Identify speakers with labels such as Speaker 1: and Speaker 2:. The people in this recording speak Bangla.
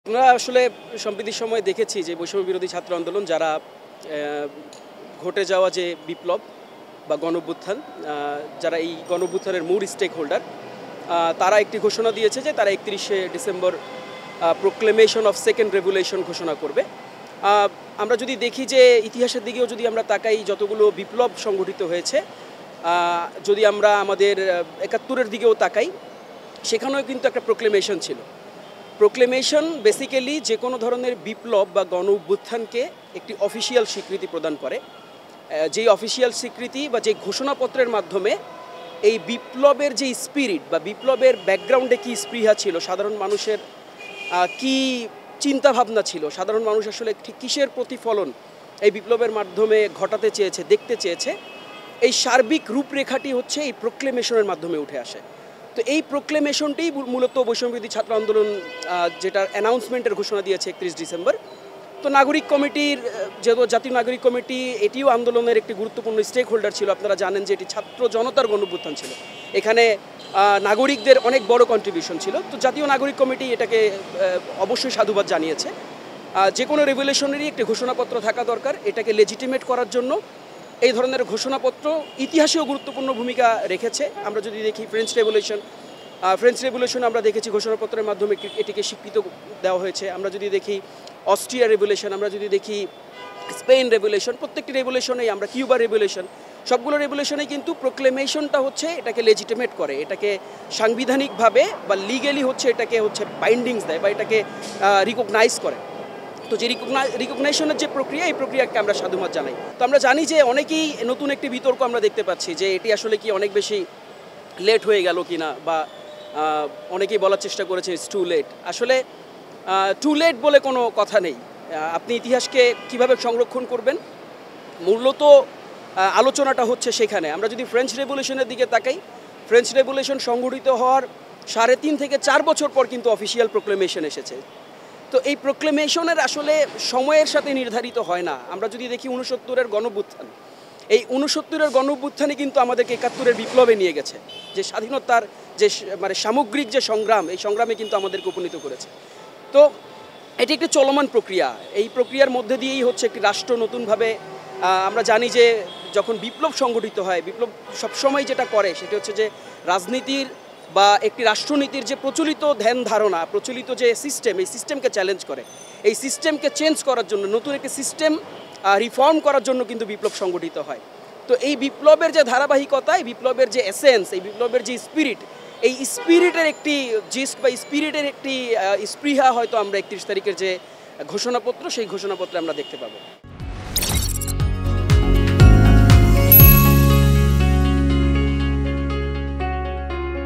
Speaker 1: আমরা আসলে সম্প্রতি সময়ে দেখেছি যে বৈষম্য বিরোধী ছাত্র আন্দোলন যারা ঘটে যাওয়া যে বিপ্লব বা গণঅভ্যুত্থান, যারা এই গণঅভ্যুত্থানের মূল স্টেক হোল্ডার, তারা একটি ঘোষণা দিয়েছে যে তারা 31শে December proclamation of second revolution ঘোষণা করবে। আমরা যদি দেখি যে ইতিহাসের দিকেও যদি আমরা তাকাই, যতগুলো বিপ্লব সংগঠিত হয়েছে, যদি আমরা আমাদের 71-এর দিকেও তাকাই, সেখানেও কিন্তু একটা প্রোক্লেমেশন ছিল। প্রোক্লেমেশন বেসিক্যালি যে কোনো ধরনের বিপ্লব বা গণ অভ্যুত্থানকে একটি অফিসিয়াল স্বীকৃতি প্রদান করে। যেই অফিসিয়াল স্বীকৃতি বা যে ঘোষণাপত্রের মাধ্যমে এই বিপ্লবের যে স্পিরিট বা বিপ্লবের ব্যাকগ্রাউন্ডে কী স্পৃহা ছিল, সাধারণ মানুষের কি চিন্তাভাবনা ছিল, সাধারণ মানুষ আসলে ঠিক কিসের প্রতিফলন এই বিপ্লবের মাধ্যমে ঘটাতে চেয়েছে, দেখতে চেয়েছে, এই সার্বিক রূপরেখাটি হচ্ছে এই প্রোক্লেমেশনের মাধ্যমে উঠে আসে। তো এই প্রোক্লেমেশনটাই মূলত বৈষম্যবিরোধী ছাত্র আন্দোলন যেটার অ্যানাউন্সমেন্টের ঘোষণা দিয়েছে 31 ডিসেম্বর। তো নাগরিক কমিটির, যেহেতু জাতীয় নাগরিক কমিটি এটিও আন্দোলনের একটি গুরুত্বপূর্ণ স্টেক হোল্ডার ছিল। আপনারা জানেন যে এটি ছাত্র জনতার গণঅভ্যুত্থান ছিল, এখানে নাগরিকদের অনেক বড় কন্ট্রিবিউশন ছিল। তো জাতীয় নাগরিক কমিটি এটাকে অবশ্যই সাধুবাদ জানিয়েছে। যে কোনো রেভুলেশনেরই একটি ঘোষণাপত্র থাকা দরকার, এটাকে লেজিটিমেট করার জন্য এই ধরনের ঘোষণাপত্র ইতিহাসেও গুরুত্বপূর্ণ ভূমিকা রেখেছে। আমরা যদি দেখি ফ্রেঞ্চ রেভুলেশন আমরা দেখেছি ঘোষণাপত্রের মাধ্যমে এটিকে স্বীকৃত দেওয়া হয়েছে। আমরা যদি দেখি অস্ট্রিয়া রেভুলেশন, আমরা যদি দেখি স্পেন রেভুলেশন, প্রত্যেকটি রেভুলেশনেই, আমরা কিউবা রেভুলেশন, সবগুলো রেভুলেশনেই কিন্তু প্রোক্লেমেশনটা হচ্ছে এটাকে লেজিটিমেট করে, এটাকে সাংবিধানিকভাবে বা লিগেলি এটাকে বাইন্ডিংস দেয় বা এটাকে রিকগনাইজ করে। তো যে রিকগনাইজেশনের যে প্রক্রিয়া, এই প্রক্রিয়াকে আমরা সাধুবাদ জানাই। তো আমরা জানি যে অনেকেই নতুন একটি বিতর্ক আমরা দেখতে পাচ্ছি যে এটি আসলে কি অনেক বেশি লেট হয়ে গেল কিনা, বা অনেকেই বলার চেষ্টা করেছে ইটস টু লেট। আসলে টু লেট বলে কোনো কথা নেই। আপনি ইতিহাসকে কিভাবে সংরক্ষণ করবেন, মূলত আলোচনাটা হচ্ছে সেখানে। আমরা যদি ফ্রেঞ্চ রেভুলেশনের দিকে তাকাই, ফ্রেঞ্চ রেভুলেশন সংগঠিত হওয়ার 3.5 থেকে 4 বছর পর কিন্তু অফিসিয়াল প্রোক্লেমেশন এসেছে। তো এই প্রোক্লেমেশনের আসলে সময়ের সাথে নির্ধারিত হয় না। আমরা যদি দেখি 69-এর গণঅভ্যুত্থান, এই 69-এর গণঅভ্যুত্থানে কিন্তু আমাদেরকে 71-এর বিপ্লবে নিয়ে গেছে, যে স্বাধীনতার যে সামগ্রিক যে সংগ্রাম, এই সংগ্রামে কিন্তু আমাদেরকে উপনীত করেছে। তো এটি একটি চলমান প্রক্রিয়া। এই প্রক্রিয়ার মধ্যে দিয়েই একটি রাষ্ট্র নতুনভাবে, আমরা জানি যে যখন বিপ্লব সংগঠিত হয়, বিপ্লব সবসময় যেটা করে সেটা হচ্ছে যে রাজনীতির বা একটি রাষ্ট্রনীতির যে প্রচলিত ধ্যান ধারণা, প্রচলিত যে সিস্টেম, এই সিস্টেমকে চ্যালেঞ্জ করে, এই সিস্টেমকে চেঞ্জ করার জন্য, নতুন একটি সিস্টেম রিফর্ম করার জন্য কিন্তু বিপ্লব সংগঠিত হয়। তো এই বিপ্লবের যে ধারাবাহিকতা, এই বিপ্লবের যে এসেন্স, এই বিপ্লবের যে স্পিরিট, এই স্পিরিটের একটি জিস্ট বা স্পিরিটের একটি স্পৃহা হয়তো আমরা 31 তারিখের যে ঘোষণাপত্র, সেই ঘোষণাপত্রে আমরা দেখতে পাবো।